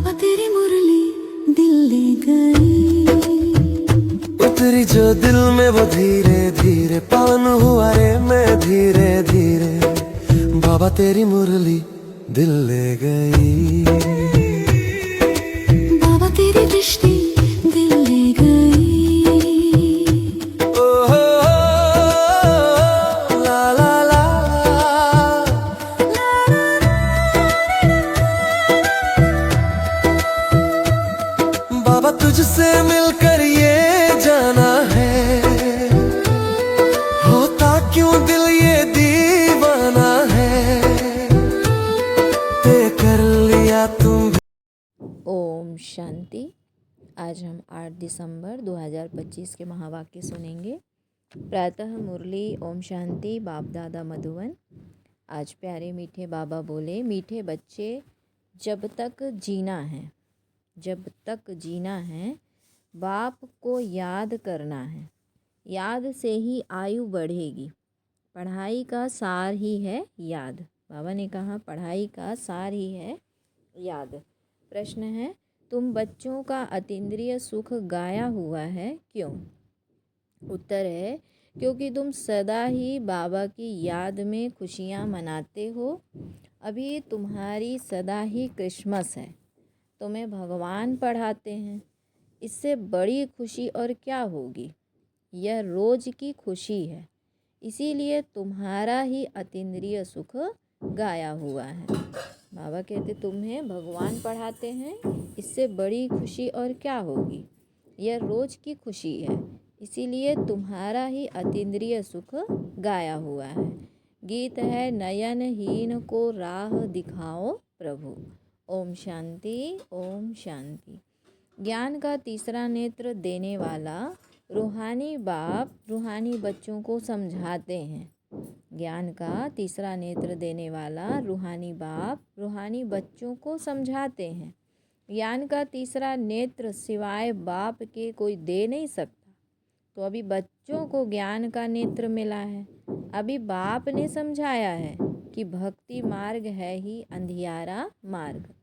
बाबा तेरी मुरली दिल ले गई, उतरी जो दिल में वो धीरे धीरे, पावन हुआ रे मैं धीरे धीरे। बाबा तेरी मुरली दिल ले गई, बाबा तेरी दृष्टि दिल ले गई। ओ हो ला ला ला। बाबा तुझसे मिलकर ये जाना है, होता क्यों दिल ये दीवाना है, तय कर लिया तुम। ओम शांति। आज हम 8 दिसंबर 2025 के महावाक्य सुनेंगे। प्रातः मुरली ओम शांति बाप दादा मधुवन। आज प्यारे मीठे बाबा बोले, मीठे बच्चे जब तक जीना है बाप को याद करना है। याद से ही आयु बढ़ेगी। पढ़ाई का सार ही है याद। बाबा ने कहा पढ़ाई का सार ही है याद। प्रश्न है, तुम बच्चों का अतीन्द्रिय सुख गाया हुआ है क्यों? उत्तर है, क्योंकि तुम सदा ही बाबा की याद में खुशियाँ मनाते हो। अभी तुम्हारी सदा ही क्रिसमस है, तुम्हें भगवान पढ़ाते हैं। इससे बड़ी खुशी और क्या होगी? यह रोज़ की खुशी है, इसीलिए तुम्हारा ही अतीन्द्रिय सुख गाया हुआ है। बाबा कहते तुम्हें भगवान पढ़ाते हैं, इससे बड़ी खुशी और क्या होगी? यह रोज़ की खुशी है, इसीलिए तुम्हारा ही अतीन्द्रिय सुख गाया हुआ है। गीत है, नयनहीन को राह दिखाओ प्रभु। ओम शांति ओम शांति। ज्ञान का तीसरा नेत्र देने वाला रूहानी बाप रूहानी बच्चों को समझाते हैं। ज्ञान का तीसरा नेत्र देने वाला रूहानी बाप रूहानी बच्चों को समझाते हैं। ज्ञान का तीसरा नेत्र सिवाय बाप के कोई दे नहीं सकता। तो अभी बच्चों को ज्ञान का नेत्र मिला है। अभी बाप ने समझाया है कि भक्ति मार्ग है ही अंधियारा मार्ग।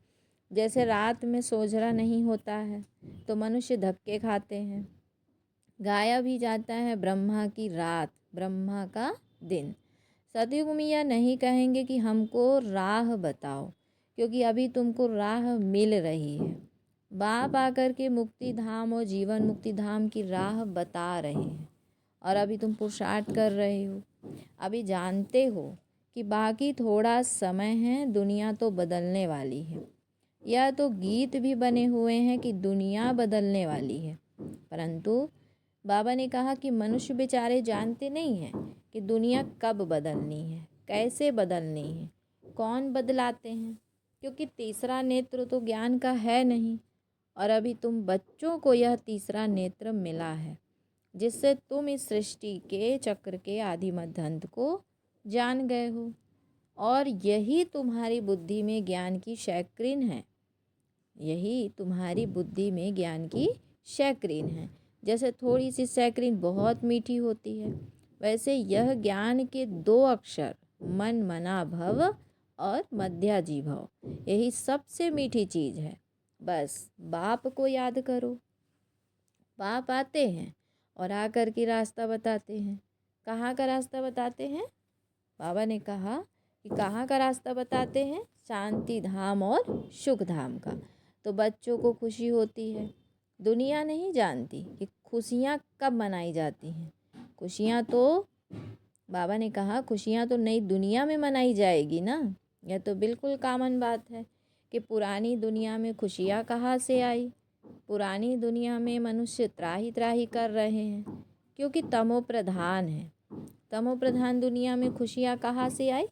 जैसे रात में सोझरा नहीं होता है तो मनुष्य धक्के खाते हैं। गाया भी जाता है ब्रह्मा की रात, ब्रह्मा का दिन। सतयुग में यह नहीं कहेंगे कि हमको राह बताओ, क्योंकि अभी तुमको राह मिल रही है। बाप आकर के मुक्ति धाम और जीवन मुक्ति धाम की राह बता रहे हैं और अभी तुम पुरुषार्थ कर रहे हो। अभी जानते हो कि बाकी थोड़ा समय है, दुनिया तो बदलने वाली है। यह तो गीत भी बने हुए हैं कि दुनिया बदलने वाली है, परंतु बाबा ने कहा कि मनुष्य बेचारे जानते नहीं हैं कि दुनिया कब बदलनी है, कैसे बदलनी है, कौन बदलाते हैं, क्योंकि तीसरा नेत्र तो ज्ञान का है नहीं। और अभी तुम बच्चों को यह तीसरा नेत्र मिला है, जिससे तुम इस सृष्टि के चक्र के आदि मध्य अंत को जान गए हो। और यही तुम्हारी बुद्धि में ज्ञान की शैक्रिन है, यही तुम्हारी बुद्धि में ज्ञान की शैक्रिन है। जैसे थोड़ी सी शैक्रिन बहुत मीठी होती है, वैसे यह ज्ञान के 2 अक्षर मन मना भव और मध्याजी भव, यही सबसे मीठी चीज़ है। बस बाप को याद करो। बाप आते हैं और आकर के रास्ता बताते हैं। कहाँ का रास्ता बताते हैं? बाबा ने कहा कि कहाँ का रास्ता बताते हैं? शांति धाम और सुख धाम का। तो बच्चों को खुशी होती है। दुनिया नहीं जानती कि खुशियाँ कब मनाई जाती हैं। खुशियाँ तो बाबा ने कहा खुशियाँ तो नई दुनिया में मनाई जाएगी ना। यह तो बिल्कुल कॉमन बात है कि पुरानी दुनिया में खुशियाँ कहाँ से आई। पुरानी दुनिया में मनुष्य त्राही त्राही कर रहे हैं, क्योंकि तमो प्रधान है। तमो प्रधान दुनिया में खुशियाँ कहाँ से आई?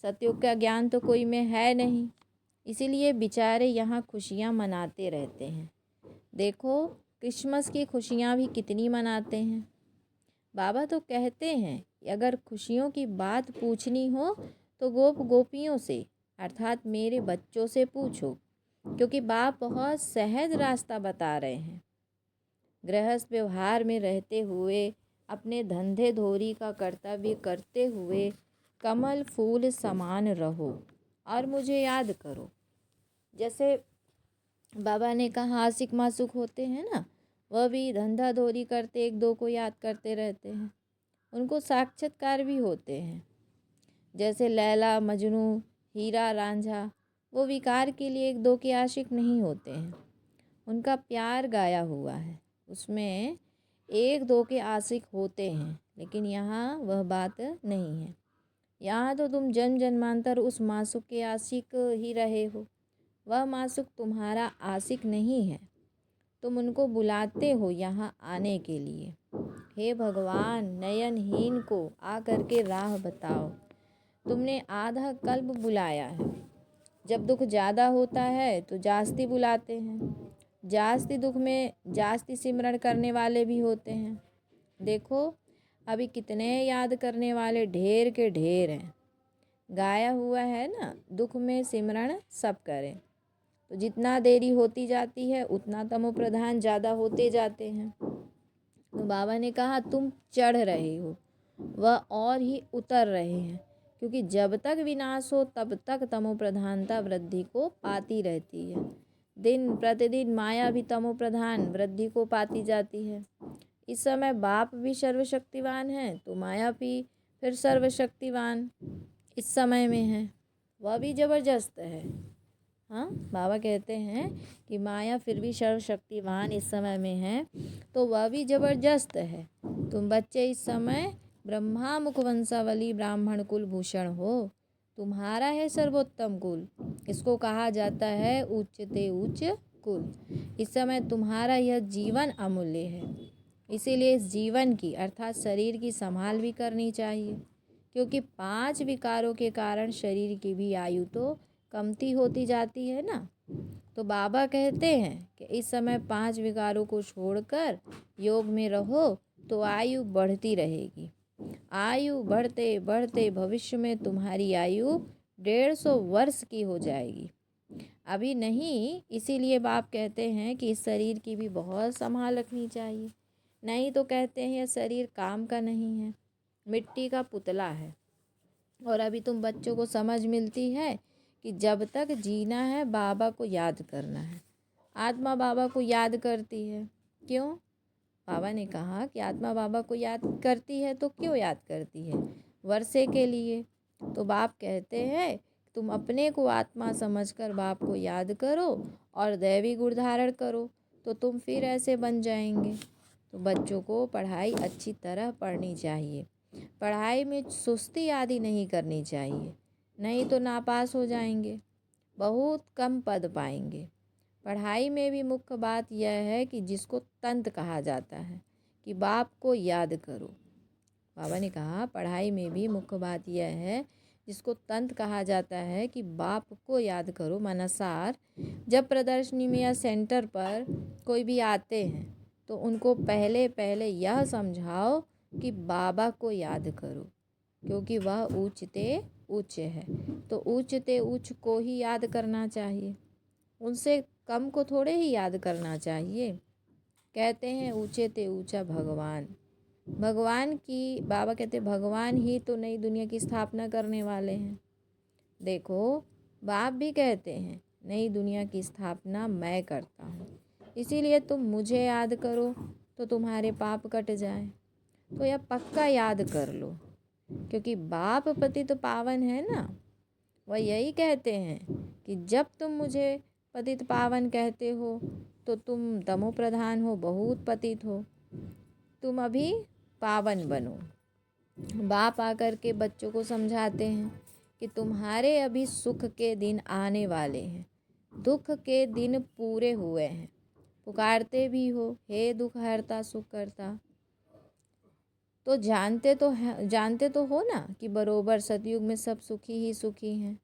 सतयुग का ज्ञान तो कोई में है नहीं, इसीलिए बेचारे यहाँ खुशियाँ मनाते रहते हैं। देखो क्रिसमस की खुशियाँ भी कितनी मनाते हैं। बाबा तो कहते हैं कि अगर खुशियों की बात पूछनी हो तो गोप गोपियों से अर्थात मेरे बच्चों से पूछो, क्योंकि बाप बहुत सहज रास्ता बता रहे हैं। गृहस्थ व्यवहार में रहते हुए, अपने धंधे धोरी का कर्तव्य करते हुए कमल फूल समान रहो और मुझे याद करो। जैसे बाबा ने कहा आशिक मासूक होते हैं ना, वह भी धंधा धोरी करते एक दो को याद करते रहते हैं। उनको साक्षात्कार भी होते हैं, जैसे लैला मजनू, हीरा रांझा। वो विकार के लिए एक दो के आशिक नहीं होते हैं। उनका प्यार गाया हुआ है, उसमें एक दो के आशिक होते हैं। लेकिन यहाँ वह बात नहीं है। यहाँ तो तुम जन्म जन्मांतर उस मासूक के आशिक ही रहे हो। वह मासूक तुम्हारा आशिक नहीं है। तुम उनको बुलाते हो यहाँ आने के लिए। हे भगवान, नयनहीन को आकर के राह बताओ। तुमने आधा कल्प बुलाया है। जब दुख ज़्यादा होता है तो जास्ती बुलाते हैं। जास्ती दुख में जास्ती सिमरण करने वाले भी होते हैं। देखो अभी कितने याद करने वाले ढेर के ढेर हैं। गाया हुआ है ना, दुख में सिमरण सब करें। तो जितना देरी होती जाती है उतना तमो प्रधान ज़्यादा होते जाते हैं। तो बाबा ने कहा तुम चढ़ रहे हो, वह और ही उतर रहे हैं। क्योंकि जब तक विनाश हो तब तक तमो प्रधानता वृद्धि को पाती रहती है। दिन प्रतिदिन माया भी तमो प्रधान वृद्धि को पाती जाती है। इस समय बाप भी सर्वशक्तिवान है तो माया भी फिर सर्वशक्तिवान इस समय में है, वह भी जबरदस्त है। हाँ, बाबा कहते हैं कि माया फिर भी सर्वशक्तिवान इस समय में है तो वह भी जबरदस्त है। तुम बच्चे इस समय ब्रह्मा मुख वंशावली ब्राह्मण कुल भूषण हो। तुम्हारा है सर्वोत्तम कुल, इसको कहा जाता है उच्चते उच्च कुल। इस समय तुम्हारा यह जीवन अमूल्य है, इसीलिए इस जीवन की अर्थात शरीर की संभाल भी करनी चाहिए। क्योंकि 5 विकारों के कारण शरीर की भी आयु तो कमती होती जाती है ना। तो बाबा कहते हैं कि इस समय 5 विकारों को छोड़कर योग में रहो तो आयु बढ़ती रहेगी। आयु बढ़ते बढ़ते भविष्य में तुम्हारी आयु 150 वर्ष की हो जाएगी। अभी नहीं, इसीलिए बाप कहते हैं कि इस शरीर की भी बहुत संभाल रखनी चाहिए। नहीं तो कहते हैं यह शरीर काम का नहीं है, मिट्टी का पुतला है। और अभी तुम बच्चों को समझ मिलती है कि जब तक जीना है बाबा को याद करना है। आत्मा बाबा को याद करती है। क्यों? बाबा ने कहा कि आत्मा बाबा को याद करती है तो क्यों याद करती है? वर्षे के लिए। तो बाप कहते हैं तुम अपने को आत्मा समझकर बाप को याद करो और दैवी गुण धारण करो तो तुम फिर ऐसे बन जाएंगे। तो बच्चों को पढ़ाई अच्छी तरह पढ़नी चाहिए। पढ़ाई में सुस्ती आदि नहीं करनी चाहिए, नहीं तो नापास हो जाएंगे, बहुत कम पद पाएंगे। पढ़ाई में भी मुख्य बात यह है कि जिसको तंत कहा जाता है कि बाप को याद करो। बाबा ने कहा पढ़ाई में भी मुख्य बात यह है जिसको तंत कहा जाता है कि बाप को याद करो। मनसार जब प्रदर्शनी में या सेंटर पर कोई भी आते हैं तो उनको पहले पहले यह समझाओ कि बाबा को याद करो, क्योंकि वह उच्चते उच्च है। तो उच्चते उच्च को ही याद करना चाहिए, उनसे कम को थोड़े ही याद करना चाहिए। कहते हैं ऊंचे ते ऊंचा भगवान। भगवान की बाबा कहते भगवान ही तो नई दुनिया की स्थापना करने वाले हैं। देखो बाप भी कहते हैं नई दुनिया की स्थापना मैं करता हूँ, इसीलिए तुम मुझे याद करो तो तुम्हारे पाप कट जाए। तो यह पक्का याद कर लो, क्योंकि बाप पतित पावन है ना। वह यही कहते हैं कि जब तुम मुझे पतित पावन कहते हो तो तुम तमो प्रधान हो, बहुत पतित हो। तुम अभी पावन बनो। बाप आकर के बच्चों को समझाते हैं कि तुम्हारे अभी सुख के दिन आने वाले हैं, दुख के दिन पूरे हुए हैं। पुकारते भी हो हे दुख हरता सुख करता। तो जानते तो हो ना कि बरोबर सतयुग में सब सुखी ही सुखी हैं।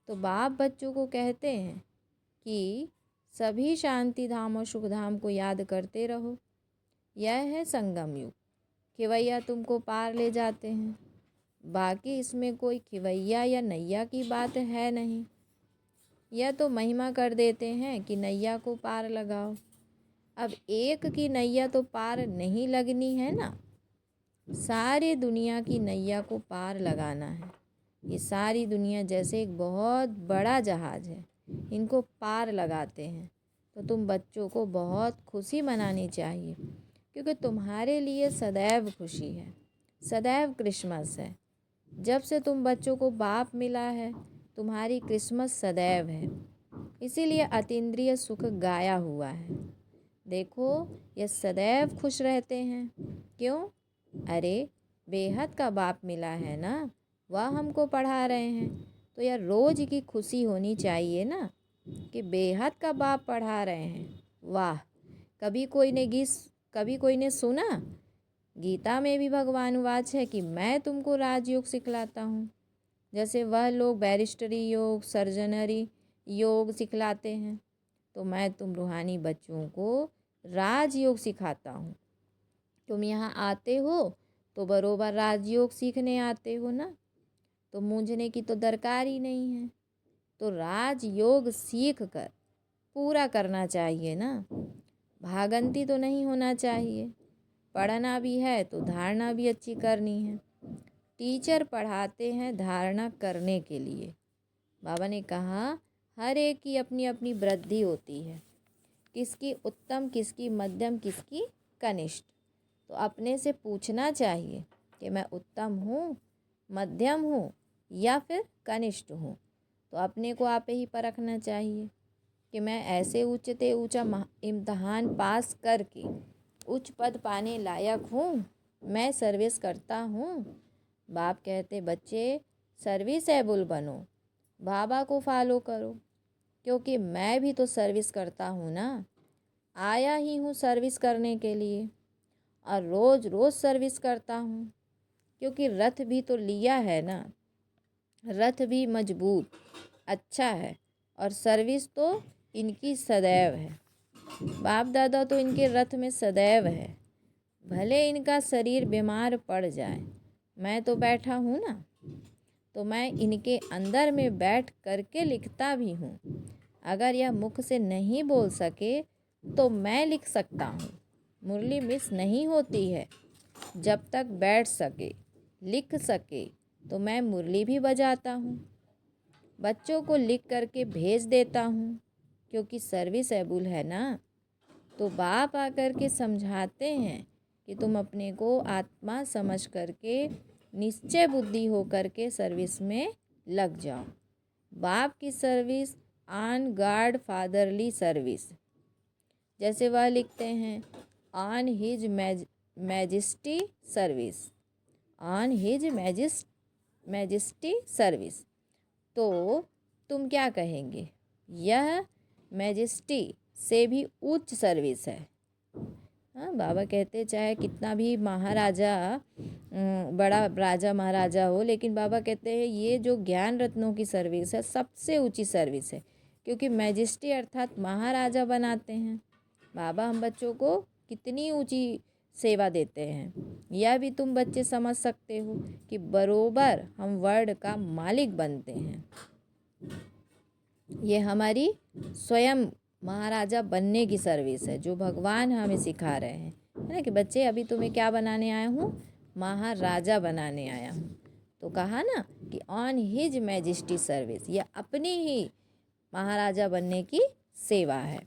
तो बाप बच्चों को कहते हैं कि सभी शांति धाम और सुख धाम को याद करते रहो। यह है संगम युग। खिवैया तुमको पार ले जाते हैं, बाकी इसमें कोई खिवैया या नैया की बात है नहीं। यह तो महिमा कर देते हैं कि नैया को पार लगाओ। अब एक की नैया तो पार नहीं लगनी है ना, सारी दुनिया की नैया को पार लगाना है। ये सारी दुनिया जैसे एक बहुत बड़ा जहाज है, इनको पार लगाते हैं। तो तुम बच्चों को बहुत खुशी मनानी चाहिए, क्योंकि तुम्हारे लिए सदैव खुशी है, सदैव क्रिसमस है। जब से तुम बच्चों को बाप मिला है, तुम्हारी क्रिसमस सदैव है। इसीलिए अतीन्द्रिय सुख गाया हुआ है। देखो, ये सदैव खुश रहते हैं। क्यों? अरे, बेहद का बाप मिला है ना, वह हमको पढ़ा रहे हैं, तो यह रोज की खुशी होनी चाहिए ना कि बेहद का बाप पढ़ा रहे हैं। वाह! कभी कोई ने सुना? गीता में भी भगवान वाच है कि मैं तुमको राजयोग सिखलाता हूँ। जैसे वह लोग बैरिस्टरी योग, सर्जनरी योग सिखलाते हैं, तो मैं तुम रूहानी बच्चों को राजयोग सिखाता हूँ। तुम यहाँ आते हो तो बरोबर राजयोग सीखने आते हो ना, तो मूंझने की तो दरकार ही नहीं है। तो राजयोग सीख कर पूरा करना चाहिए ना, भागंती तो नहीं होना चाहिए। पढ़ना भी है तो धारणा भी अच्छी करनी है। टीचर पढ़ाते हैं धारणा करने के लिए। बाबा ने कहा हर एक की अपनी अपनी वृद्धि होती है, किसकी उत्तम, किसकी मध्यम, किसकी कनिष्ठ। तो अपने से पूछना चाहिए कि मैं उत्तम हूँ, मध्यम हूँ या फिर कनिष्ठ हूँ। तो अपने को आप ही परखना चाहिए कि मैं ऐसे ऊंचे ऊंचा इम्तहान पास करके उच्च पद पाने लायक हूँ, मैं सर्विस करता हूँ। बाप कहते बच्चे सर्विसेबल बनो, बाबा को फॉलो करो, क्योंकि मैं भी तो सर्विस करता हूँ ना, आया ही हूँ सर्विस करने के लिए और रोज़ रोज़ सर्विस करता हूँ, क्योंकि रथ भी तो लिया है ना, रथ भी मजबूत अच्छा है और सर्विस तो इनकी सदैव है। बाप दादा तो इनके रथ में सदैव है, भले इनका शरीर बीमार पड़ जाए, मैं तो बैठा हूँ ना, तो मैं इनके अंदर में बैठ करके लिखता भी हूँ। अगर यह मुख से नहीं बोल सके तो मैं लिख सकता हूँ। मुरली मिस नहीं होती है, जब तक बैठ सके, लिख सके तो मैं मुरली भी बजाता हूँ। बच्चों को लिख करके भेज देता हूँ, क्योंकि सर्विसेबल है ना। तो बाप आकर के समझाते हैं कि तुम अपने को आत्मा समझ करके निश्चय बुद्धि हो करके सर्विस में लग जाओ। बाप की service on guard fatherly service, जैसे वह लिखते हैं on his majesty service, on his majesty service. तो तुम क्या कहेंगे? यह मैजेस्टी से भी उच्च सर्विस है। हाँ, बाबा कहते चाहे कितना भी महाराजा, बड़ा राजा महाराजा हो, लेकिन बाबा कहते हैं ये जो ज्ञान रत्नों की सर्विस है सबसे ऊंची सर्विस है, क्योंकि मैजेस्टी अर्थात महाराजा बनाते हैं। बाबा हम बच्चों को कितनी ऊंची सेवा देते हैं, यह भी तुम बच्चे समझ सकते हो कि बरोबर हम वर्ल्ड का मालिक बनते हैं। ये हमारी स्वयं महाराजा बनने की सर्विस है, जो भगवान हमें सिखा रहे हैं, है ना, कि बच्चे अभी तुम्हें क्या बनाने आया हूँ? महाराजा बनाने आया हूँ। तो कहा ना कि ऑन हिज मैजेस्टी सर्विस, यह अपनी ही महाराजा बनने की सेवा है।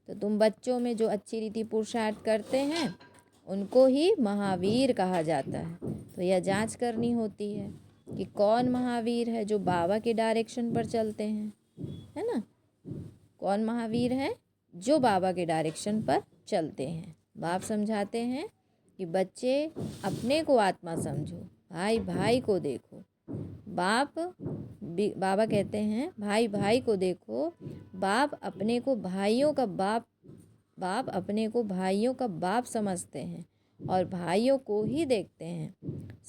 तो तुम बच्चों में जो अच्छी रीति पुरुषार्थ करते हैं उनको ही महावीर कहा जाता है। तो यह जांच करनी होती है कि कौन महावीर है जो बाबा के डायरेक्शन पर चलते हैं, है ना। कौन महावीर है? जो बाबा के डायरेक्शन पर चलते हैं। बाप समझाते हैं कि बच्चे अपने को आत्मा समझो, भाई भाई को देखो। बाबा कहते हैं भाई भाई को देखो, बाप अपने को भाइयों का बाप समझते हैं और भाइयों को ही देखते हैं,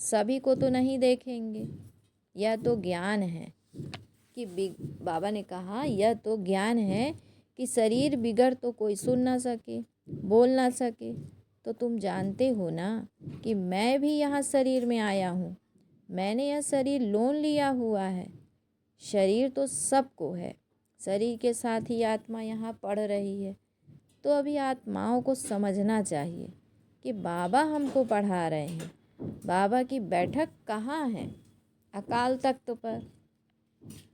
सभी को तो नहीं देखेंगे। यह तो ज्ञान है कि बाबा ने कहा यह तो ज्ञान है कि शरीर बिगड़ तो कोई सुन ना सके, बोल ना सके। तो तुम जानते हो ना कि मैं भी यहाँ शरीर में आया हूँ, मैंने यह शरीर लोन लिया हुआ है। शरीर तो सबको है, शरीर के साथ ही आत्मा यहाँ पढ़ रही है। तो अभी आत्माओं को समझना चाहिए कि बाबा हमको पढ़ा रहे हैं। बाबा की बैठक कहाँ है? अकाल तख्त पर।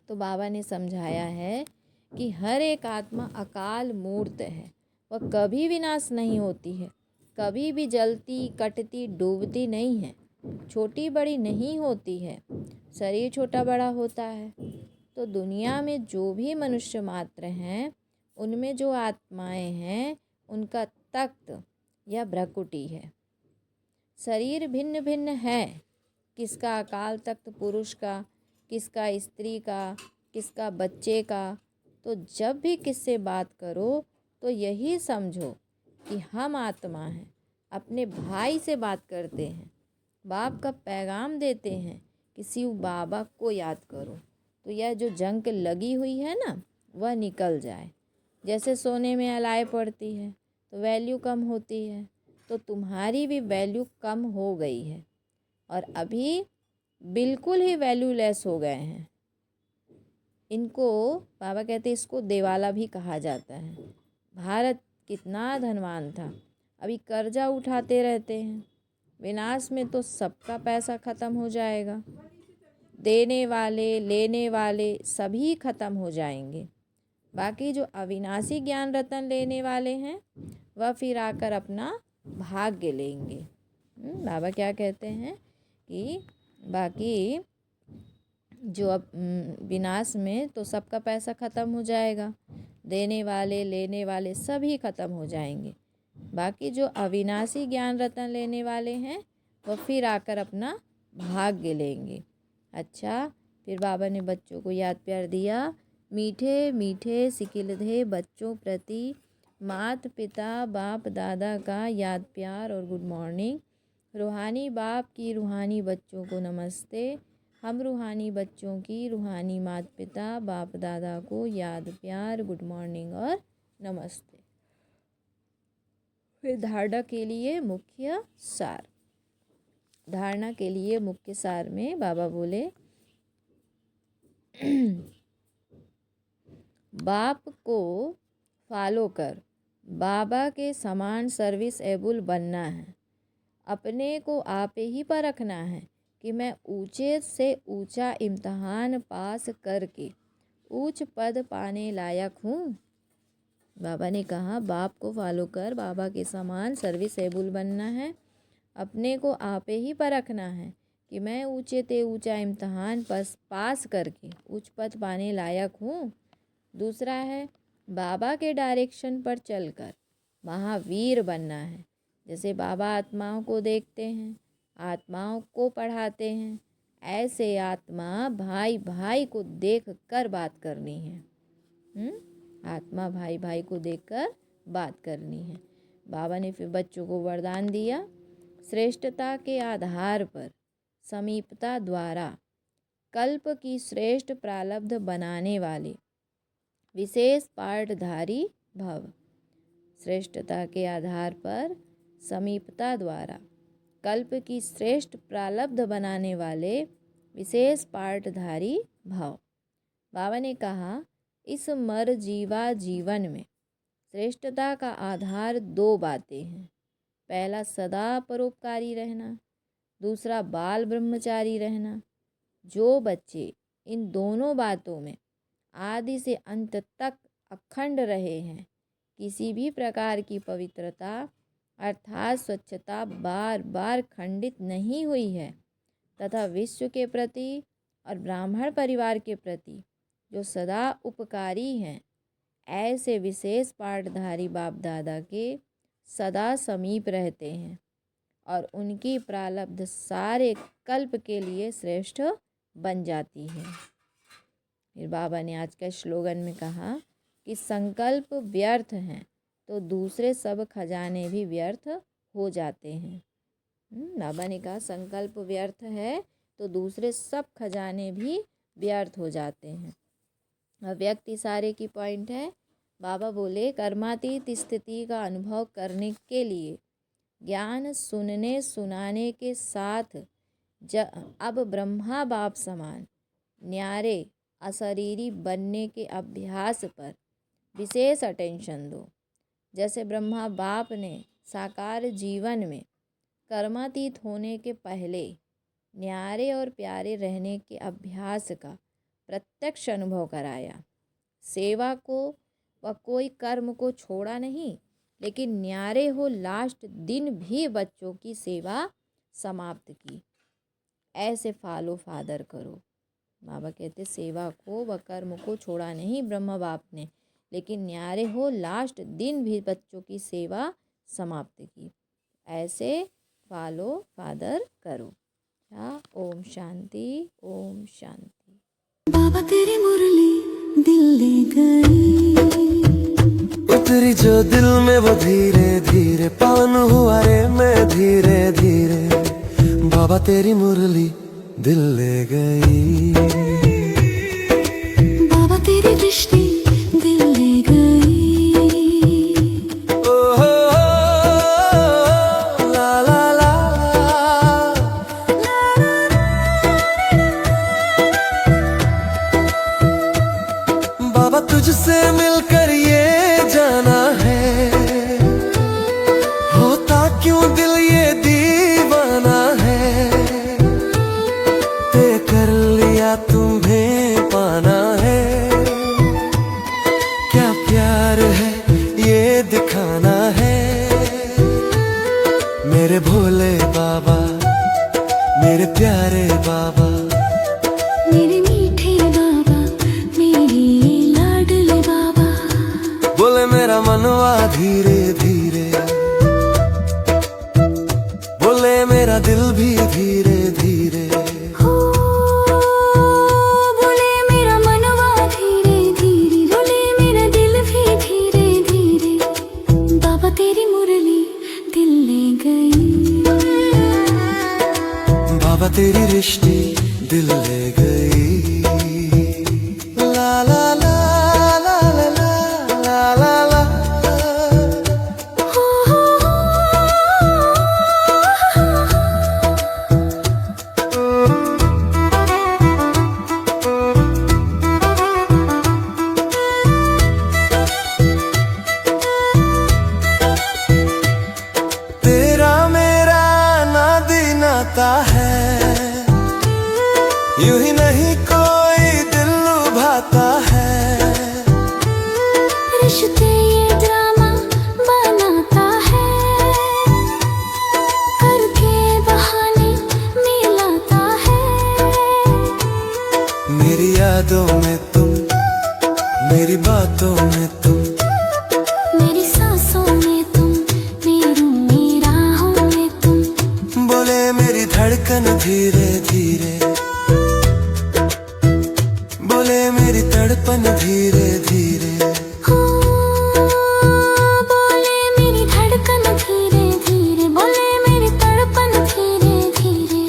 तो बाबा ने समझाया है कि हर एक आत्मा अकाल मूर्त है, वह कभी विनाश नहीं होती है, कभी भी जलती कटती डूबती नहीं है, छोटी बड़ी नहीं होती है। शरीर छोटा बड़ा होता है तो दुनिया में जो भी मनुष्य मात्र हैं उनमें जो आत्माएं हैं उनका तख्त या भ्रकुटी है। शरीर भिन्न भिन्न है, किसका अकाल तख्त पुरुष का, किसका स्त्री का, किसका बच्चे का। तो जब भी किससे बात करो तो यही समझो कि हम आत्मा हैं, अपने भाई से बात करते हैं, बाप का पैगाम देते हैं कि शिव बाबा को याद करो, तो यह जो जंग लगी हुई है ना वह निकल जाए। जैसे सोने में अलाय पड़ती है तो वैल्यू कम होती है, तो तुम्हारी भी वैल्यू कम हो गई है और अभी बिल्कुल ही वैल्यू लेस हो गए हैं। इनको बाबा कहते हैं इसको देवाला भी कहा जाता है। भारत कितना धनवान था, अभी कर्जा उठाते रहते हैं। विनाश में तो सबका पैसा ख़त्म हो जाएगा, देने वाले लेने वाले सभी ख़त्म हो जाएंगे। बाकी जो अविनाशी ज्ञान रतन लेने वाले हैं वह फिर आकर अपना भाग्य लेंगे। बाबा क्या कहते हैं कि बाकी जो अब विनाश में तो सबका पैसा ख़त्म हो जाएगा, देने वाले लेने वाले सभी ख़त्म हो जाएंगे। बाकी जो अविनाशी ज्ञान रतन लेने वाले हैं वह फिर आकर अपना भाग्य लेंगे। अच्छा, फिर बाबा ने बच्चों को याद प्यार दिया। मीठे मीठे सिकिलधे बच्चों प्रति मात पिता बाप दादा का याद प्यार और गुड मॉर्निंग। रूहानी बाप की रूहानी बच्चों को नमस्ते। हम रूहानी बच्चों की रूहानी मात पिता बाप दादा को याद प्यार गुड मॉर्निंग और नमस्ते। फिर धारणा के लिए मुख्य सार। धारणा के लिए मुख्य सार में बाबा बोले बाप को फॉलो कर, बाबा के समान सर्विस एबल बनना है। अपने को आप ही पर रखना है कि मैं ऊंचे से ऊंचा इम्तहान पास करके उच्च पद पाने लायक हूँ। बाबा ने कहा बाप को फॉलो कर, बाबा के समान सर्विस एबल बनना है। अपने को आप ही पर रखना है कि मैं ऊंचे ते ऊंचा इम्तहान पास करके उच्च पद पाने लायक हूँ। दूसरा है बाबा के डायरेक्शन पर चलकर महावीर बनना है। जैसे बाबा आत्माओं को देखते हैं, आत्माओं को पढ़ाते हैं, ऐसे आत्मा भाई भाई को देख कर बात करनी है। आत्मा भाई भाई को देखकर बात करनी है। बाबा ने फिर बच्चों को वरदान दिया, श्रेष्ठता के आधार पर समीपता द्वारा कल्प की श्रेष्ठ प्रारब्ध बनाने वाले विशेष पाठधारी भव। श्रेष्ठता के आधार पर समीपता द्वारा कल्प की श्रेष्ठ प्रारब्ध बनाने वाले विशेष पाठधारी भव। बाबा ने कहा इस मर जीवा जीवन में श्रेष्ठता का आधार दो बातें हैं। पहला सदा परोपकारी रहना, दूसरा बाल ब्रह्मचारी रहना। जो बच्चे इन दोनों बातों में आदि से अंत तक अखंड रहे हैं, किसी भी प्रकार की पवित्रता अर्थात स्वच्छता बार बार खंडित नहीं हुई है, तथा विश्व के प्रति और ब्राह्मण परिवार के प्रति जो सदा उपकारी हैं, ऐसे विशेष पाठधारी बाप दादा के सदा समीप रहते हैं और उनकी प्रारब्ध सारे कल्प के लिए श्रेष्ठ बन जाती है। फिर बाबा ने आज का स्लोगन में कहा कि संकल्प व्यर्थ हैं तो दूसरे सब खजाने भी व्यर्थ हो जाते हैं। बाबा ने कहा संकल्प व्यर्थ है तो दूसरे सब खजाने भी व्यर्थ हो जाते हैं। व्यक्ति सारे की पॉइंट है। बाबा बोले कर्मातीत स्थिति का अनुभव करने के लिए ज्ञान सुनने सुनाने के साथ अब ब्रह्मा बाप समान न्यारे अशरीरी बनने के अभ्यास पर विशेष अटेंशन दो। जैसे ब्रह्मा बाप ने साकार जीवन में कर्मातीत होने के पहले न्यारे और प्यारे रहने के अभ्यास का प्रत्यक्ष अनुभव कराया, सेवा को व कोई कर्म को छोड़ा नहीं, लेकिन न्यारे हो लास्ट दिन भी बच्चों की सेवा समाप्त की। ऐसे फॉलो फादर करो। बाबा कहते सेवा को व कर्म को छोड़ा नहीं ब्रह्म बाप ने, लेकिन न्यारे हो लास्ट दिन भी बच्चों की सेवा समाप्त की। ऐसे फॉलो फादर करो। क्या? ओम शांति, ओम शांति। बाबा तेरी मुरली दिल ले गई, उतरी जो दिल में वो धीरे धीरे पावन हुआ रे मैं धीरे धीरे। बाबा तेरी मुरली दिल ले गई, बाबा तेरी दृष्टि दिल ले गई। ओ हो ला ला ला बाबा तुझसे मिलकर ये जाना है, होता क्यों दिल ये दीवाना है। तय कर लिया तुम्हें पाना है, क्या प्यार है ये दिखाना है। मेरे भोले बाबा, मेरे प्यारे बाबा, मेरे मीठे बाबा, मेरे लाडले बाबा। बोले मेरा मनवा धीरे धीरे, बोले मेरा दिल भी धीरे धीरे। हो बोले मेरा मनवा धीरे धीरे, बोले मेरा दिल भी धीरे धीरे। बाबा तेरी मुरली दिल ले गई, बाबा तेरी रिश्ती दिल ले गई। ला ला ला ला ला ला ला ला। हो तेरा मेरा नाती नाता है, यूं ही नहीं कोई दिल लुभाता है। रिश्ते ये ड्रामा बनाता है, करके बहाने मिलाता है। मेरी यादों में तुम, मेरी बातों में तुम, मेरी सांसों में तुम, मेरी राहों में तुम। बोले मेरी धड़कन धीरे धीरे, बोले मेरी तड़पन धीरे धीरे। हो बोले मेरी धड़कन धीरे धीरे, बोले मेरी तड़पन धीरे धीरे।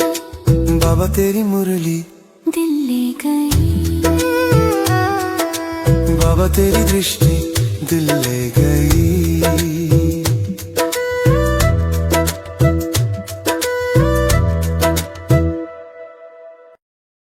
बाबा तेरी मुरली दिल ले गई, बाबा तेरी दृष्टि दिल ले गई।